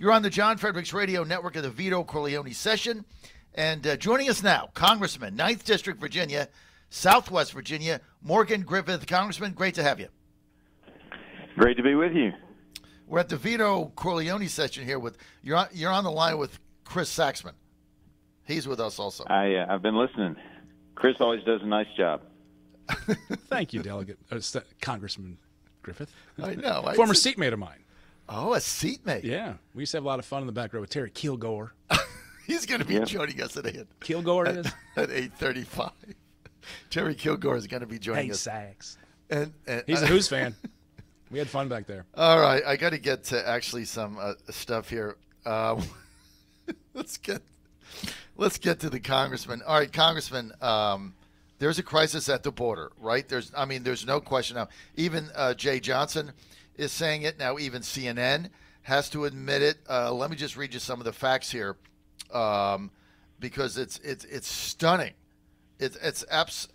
You're on the John Fredericks Radio Network of the Vito Corleone session. And joining us now, Congressman, 9th District, Virginia, Southwest Virginia, Morgan Griffith. Congressman, great to have you. Great to be with you. We're at the Vito Corleone session here with you're on the line with Chris Saxman. He's with us also. I've been listening. Chris always does a nice job. Thank you, Delegate Congressman Griffith. I know. Former seatmate of mine. Oh, a seatmate. Yeah, we used to have a lot of fun in the back row with Terry Kilgore. He's going to be joining us at Kilgore is at 8:35. Terry Kilgore is going to be joining us. Sax. And he's a Who's fan. We had fun back there. All right, I got to get to actually some stuff here. Let's get to the congressman. All right, Congressman. There's a crisis at the border, right? There's no question now. Even Jay Johnson is saying it now. Even CNN has to admit it. Let me just read you some of the facts here, because it's stunning. It's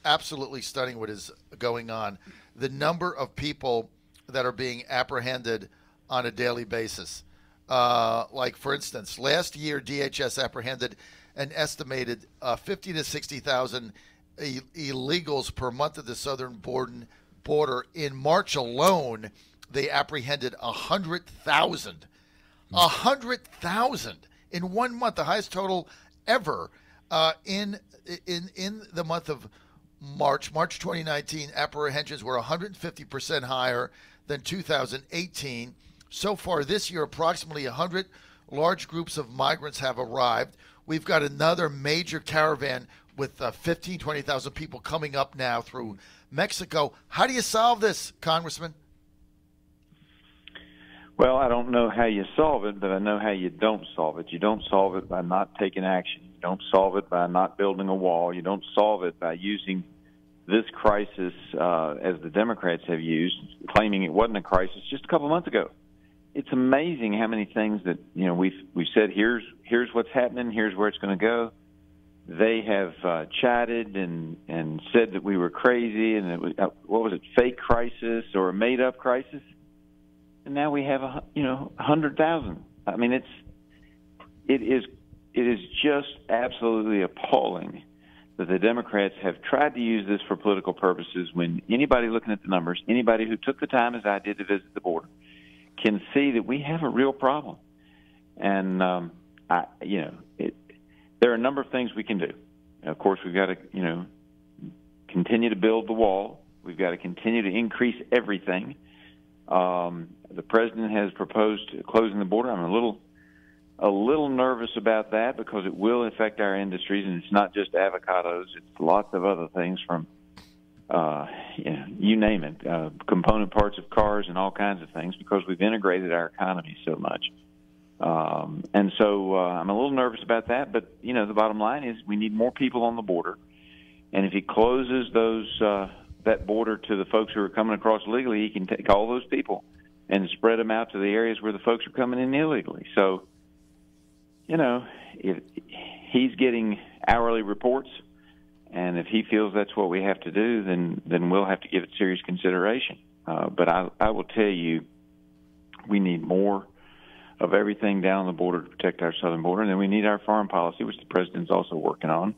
absolutely stunning what is going on. The number of people that are being apprehended on a daily basis. Like, for instance, last year DHS apprehended an estimated 50 to 60,000 illegals per month at the southern border. In March alone, they apprehended 100,000. 100,000 in 1 month, the highest total ever. In the month of March 2019, apprehensions were 150% higher than 2018. So far this year, approximately 100 large groups of migrants have arrived. We've got another major caravan with 15, 20,000 people coming up now through Mexico. How do you solve this, Congressman? Well, I don't know how you solve it, but I know how you don't solve it. You don't solve it by not taking action. You don't solve it by not building a wall. You don't solve it by using this crisis as the Democrats have used, claiming it wasn't a crisis just a couple of months ago. It's amazing how many things that we've said. Here's what's happening. Here's where it's going to go. They have chatted and said that we were crazy and it was what was it, fake crisis or a made up crisis. And now we have 100,000. I mean, it is just absolutely appalling that the Democrats have tried to use this for political purposes. When anybody looking at the numbers, anybody who took the time as I did to visit the border, can see that we have a real problem. And there are a number of things we can do. Of course, we've got to continue to build the wall. We've got to continue to increase everything. The president has proposed closing the border. I'm a little nervous about that because it will affect our industries, and it's not just avocados. It's lots of other things from, you name it, component parts of cars and all kinds of things because we've integrated our economy so much. And so I'm a little nervous about that, but, the bottom line is we need more people on the border. And if he closes that border to the folks who are coming across illegally, he can take all those people and spread them out to the areas where the folks are coming in illegally. So, if he's getting hourly reports, and if he feels that's what we have to do, then we'll have to give it serious consideration. But I will tell you, we need more of everything down the border to protect our southern border, and then we need our foreign policy, which the president's also working on,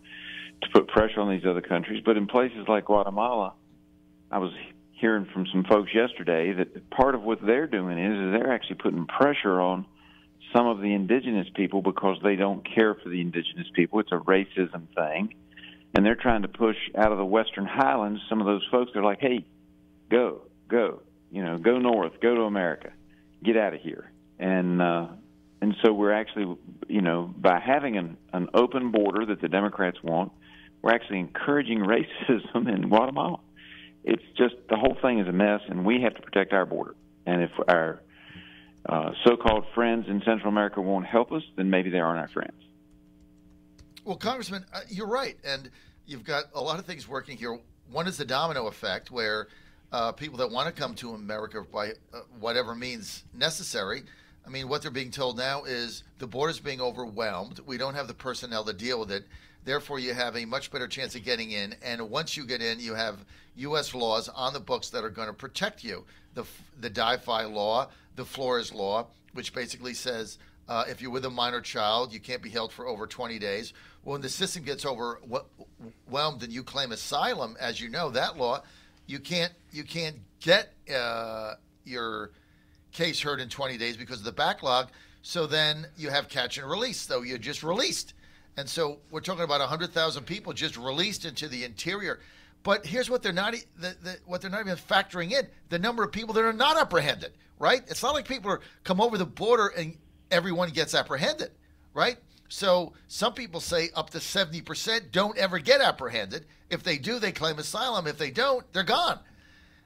to put pressure on these other countries. But in places like Guatemala, I was hearing from some folks yesterday that part of what they're doing is they're actually putting pressure on some of the indigenous people because they don't care for the indigenous people. It's a racism thing. And they're trying to push out of the Western Highlands some of those folks. They're like, hey, go, go north, go to America, get out of here. And so we're actually, by having an open border that the Democrats want, we're actually encouraging racism in Guatemala. It's just the whole thing is a mess, and we have to protect our border. And if our so-called friends in Central America won't help us, then maybe they aren't our friends. Well, Congressman, you're right, and you've got a lot of things working here. One is the domino effect, where people that want to come to America by whatever means necessary, I mean, what they're being told now is the border's being overwhelmed. We don't have the personnel to deal with it. Therefore, you have a much better chance of getting in. And once you get in, you have U.S. laws on the books that are going to protect you. The DIFI law, the Flores law, which basically says If you're with a minor child, you can't be held for over 20 days. When the system gets overwhelmed and you claim asylum, as you know, that law, you can't get your case heard in 20 days because of the backlog. So then you have catch and release. So you're just released. And so we're talking about 100,000 people just released into the interior. But here's what they're not what they're not even factoring in: the number of people that are not apprehended. Right? It's not like people come over the border and everyone gets apprehended. Right? So some people say up to 70% don't ever get apprehended. If they do, they claim asylum. If they don't, they're gone.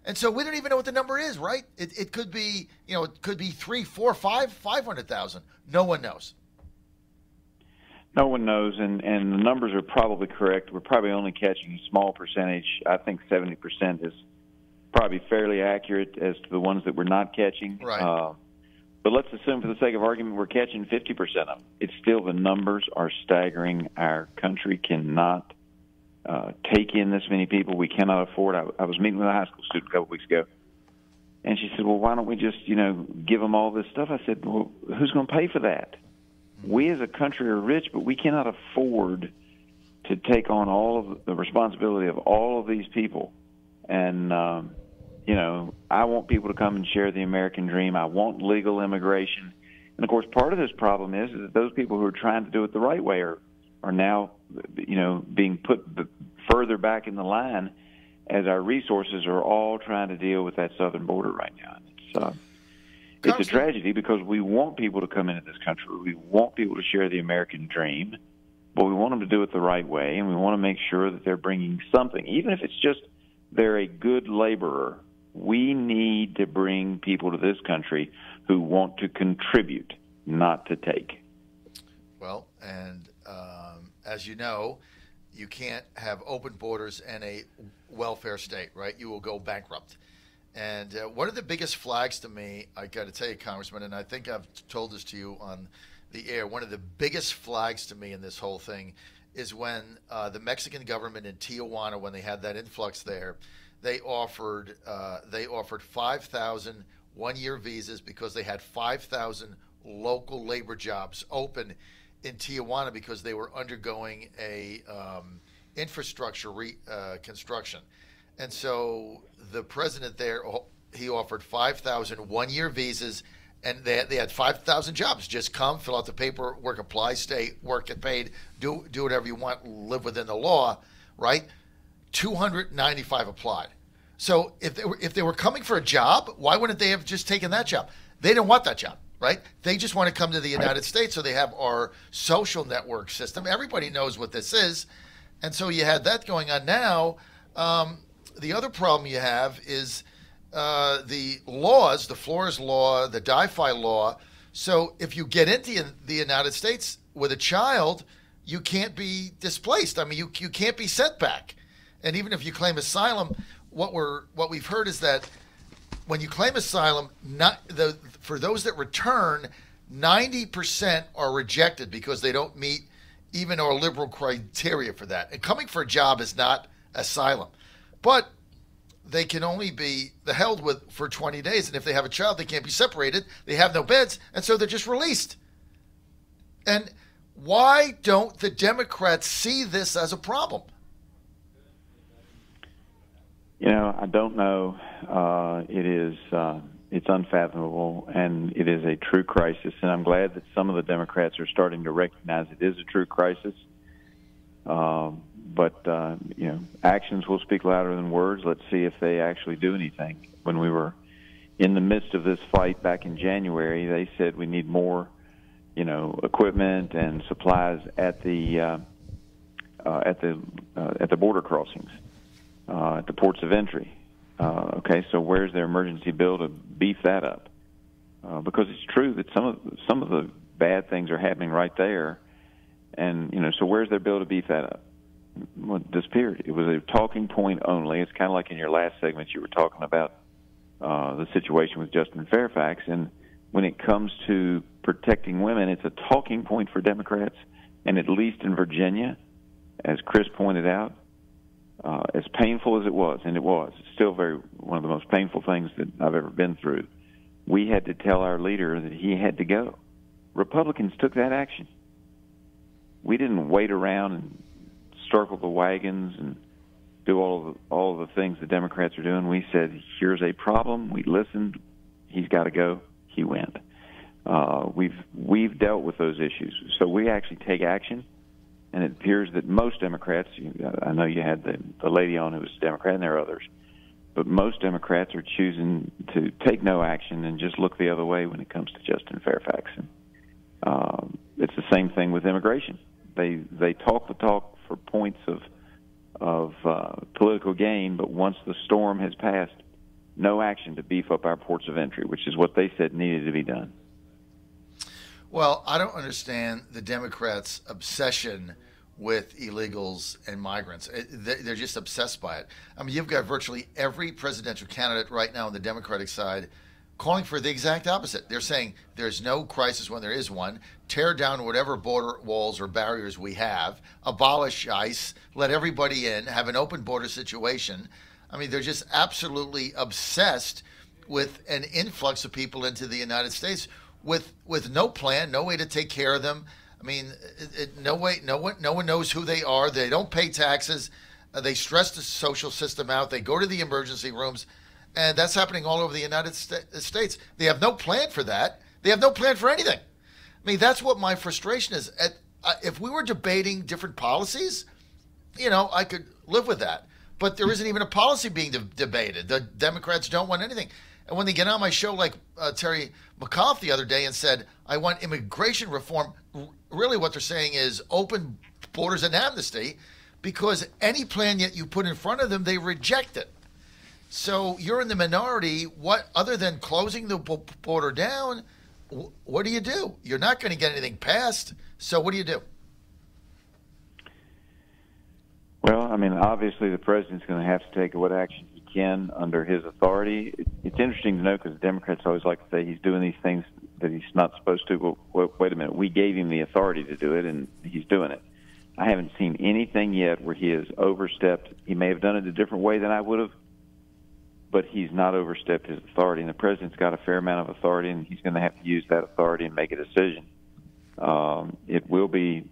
And so we don't even know what the number is, right? It could be, it could be 3, 4, 5, 500,000. No one knows. No one knows, and the numbers are probably correct. We're probably only catching a small percentage. I think 70% is probably fairly accurate as to the ones that we're not catching. Right. But let's assume, for the sake of argument, we're catching 50% of them. It's still, the numbers are staggering. Our country cannot take in this many people. We cannot afford. I was meeting with a high school student a couple weeks ago, and she said, well, why don't we just, give them all this stuff? I said, well, who's going to pay for that? We as a country are rich, but we cannot afford to take on all of the responsibility of all of these people. And, I want people to come and share the American dream. I want legal immigration. And, of course, part of this problem is that those people who are trying to do it the right way are now, being put further back in the line as our resources are all trying to deal with that southern border right now. It's a tragedy because we want people to come into this country. We want people to share the American dream, but we want them to do it the right way, and we want to make sure that they're bringing something. Even if it's just they're a good laborer, we need to bring people to this country who want to contribute, not to take. Well, and as you know, you can't have open borders and a welfare state, right? You will go bankrupt. And one of the biggest flags to me, I got to tell you, Congressman, and I think I've told this to you on the air, one of the biggest flags to me in this whole thing is when the Mexican government in Tijuana, when they had that influx there, they offered 5,000 one-year visas because they had 5,000 local labor jobs open in Tijuana because they were undergoing a infrastructure construction. And so the president there, he offered 5,000 one-year visas, and they had 5,000 jobs. Just come, fill out the paperwork, apply, stay, work, get paid, do whatever you want, live within the law, right? 295 applied. So if they were coming for a job, why wouldn't they have just taken that job? They didn't want that job, right? They just want to come to the United States, so they have our social network system. Everybody knows what this is. And so you had that going on now. The other problem you have is the laws, the Flores law, the DIFI law. So if you get into the United States with a child, you can't be displaced. I mean, you can't be sent back. And even if you claim asylum, what we've heard is that when you claim asylum, for those that return, 90% are rejected because they don't meet even our liberal criteria for that. And coming for a job is not asylum. But they can only be held for 20 days. And if they have a child, they can't be separated. They have no beds. And so they're just released. And why don't the Democrats see this as a problem? I don't know. It's unfathomable, and it is a true crisis. And I'm glad that some of the Democrats are starting to recognize it is a true crisis. But actions will speak louder than words. Let's see if they actually do anything. When we were in the midst of this fight back in January, they said we need more, equipment and supplies at the border crossings, at the ports of entry. Okay, so where's their emergency bill to beef that up? Because it's true that some of the bad things are happening right there, and so where's their bill to beef that up? Well, it disappeared. It was a talking point only. It's kind of like in your last segment you were talking about the situation with Justin Fairfax, and when it comes to protecting women, it's a talking point for Democrats, and at least in Virginia, as Chris pointed out, as painful as it was, and it's still one of the most painful things that I've ever been through, we had to tell our leader that he had to go Republicans took that action. We didn't wait around and circle the wagons and do all of the things the Democrats are doing. We said, here's a problem. We listened. He's got to go. He went. We've dealt with those issues. So we actually take action, and it appears that most Democrats, I know you had the lady on who was a Democrat, and there are others, but most Democrats are choosing to take no action and just look the other way when it comes to Justin Fairfax. And it's the same thing with immigration. They talk the talk for points of political gain, but once the storm has passed, no action to beef up our ports of entry, which is what they said needed to be done. Well, I don't understand the Democrats' obsession with illegals and migrants. They're just obsessed by it. I mean, you've got virtually every presidential candidate right now on the Democratic side calling for the exact opposite. They're saying there's no crisis when there is one. Tear down whatever border walls or barriers we have. Abolish ICE. Let everybody in. Have an open border situation. I mean, they're just absolutely obsessed with an influx of people into the United States with no plan, no way to take care of them. I mean, no one knows who they are. They don't pay taxes. They stress the social system out. They go to the emergency rooms. And that's happening all over the United States. They have no plan for that. They have no plan for anything. I mean, that's what my frustration is. If we were debating different policies, I could live with that. But there isn't even a policy being debated. The Democrats don't want anything. And when they get on my show like Terry McAuliffe the other day and said, I want immigration reform, really what they're saying is open borders and amnesty, because any plan yet you put in front of them, they reject it. So you're in the minority. What, other than closing the border down, what do you do? You're not going to get anything passed. So what do you do? Well, I mean, obviously the president's going to have to take what action he can under his authority. It's interesting to know because the Democrats always like to say he's doing these things that he's not supposed to. Well, wait a minute. We gave him the authority to do it, and he's doing it. I haven't seen anything yet where he has overstepped. He may have done it a different way than I would have, but he's not overstepped his authority. And the president's got a fair amount of authority, and he's going to have to use that authority and make a decision. It will be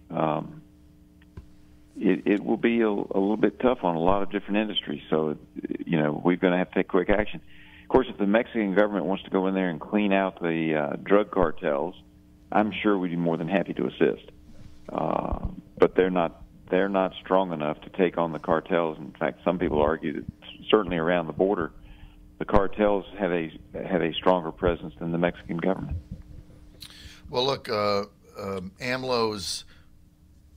it will be a little bit tough on a lot of different industries. So, we're going to have to take quick action. Of course, if the Mexican government wants to go in there and clean out the drug cartels, I'm sure we'd be more than happy to assist. But they're not strong enough to take on the cartels. In fact, some people argue that certainly around the border, the cartels have a stronger presence than the Mexican government. Well, look, AMLO's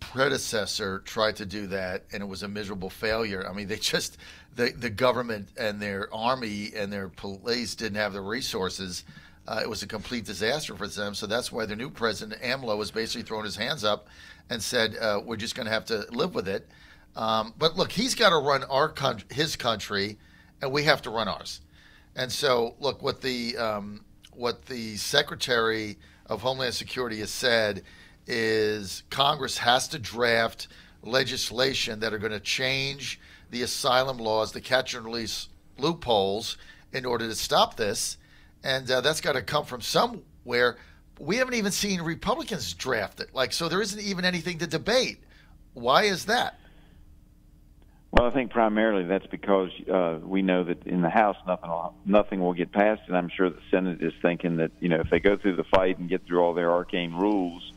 predecessor tried to do that, and it was a miserable failure. I mean, the government and their army and their police didn't have the resources. It was a complete disaster for them. So that's why the new president, AMLO, has basically thrown his hands up and said, we're just going to have to live with it. But look, he's got to run his country, and we have to run ours. And so, look, what the Secretary of Homeland Security has said is Congress has to draft legislation that are going to change the asylum laws, the catch and release loopholes, in order to stop this. And that's got to come from somewhere. We haven't even seen Republicans draft it. So there isn't even anything to debate. Why is that? Well, I think primarily that's because we know that in the House nothing will get passed, and I'm sure the Senate is thinking that if they go through the fight and get through all their arcane rules,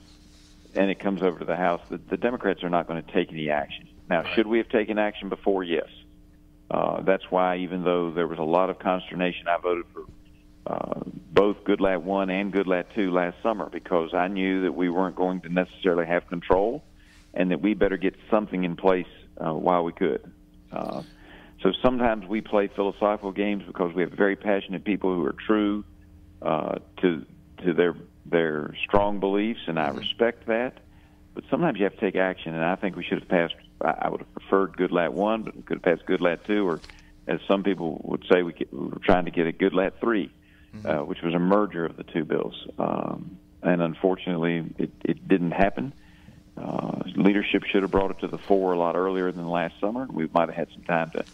and it comes over to the House, the Democrats are not going to take any action. Now, Should we have taken action before? Yes. That's why, even though there was a lot of consternation, I voted for both Goodlatte 1 and Goodlatte 2 last summer, because I knew that we weren't going to necessarily have control and that we better get something in place while we could. So sometimes we play philosophical games because we have very passionate people who are true to their strong beliefs, and I respect that. But sometimes you have to take action, and I think we should have passed. I would have preferred Goodlatte 1, but we could have passed Goodlatte 2, or as some people would say, we were trying to get a Goodlatte 3, which was a merger of the two bills. And unfortunately, it didn't happen. Leadership should have brought it to the fore a lot earlier than last summer. We might have had some time to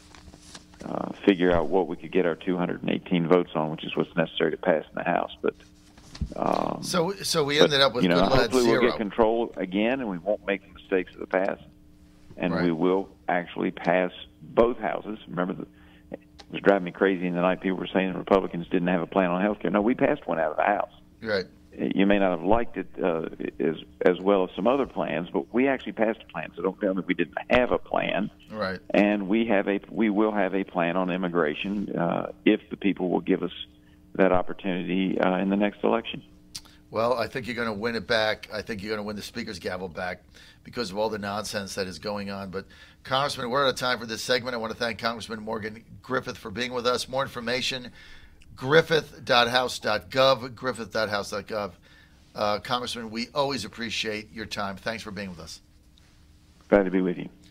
figure out what we could get our 218 votes on, which is what's necessary to pass in the House. But So we ended up with good lad hopefully zero. we'll get control again, and we won't make the mistakes of the past, and we will actually pass both houses. Remember, it was driving me crazy in the night. People were saying the Republicans didn't have a plan on health care. No, we passed one out of the House. Right. You may not have liked it as well as some other plans, but we actually passed a plan. So don't tell me we didn't have a plan. Right. And we will have a plan on immigration if the people will give us that opportunity in the next election. Well, I think you're going to win it back. I think you're going to win the Speaker's gavel back because of all the nonsense that is going on. But, Congressman, we're out of time for this segment. I want to thank Congressman Morgan Griffith for being with us. More information, griffith.house.gov, griffith.house.gov. Congressman, we always appreciate your time. Thanks for being with us. Glad to be with you.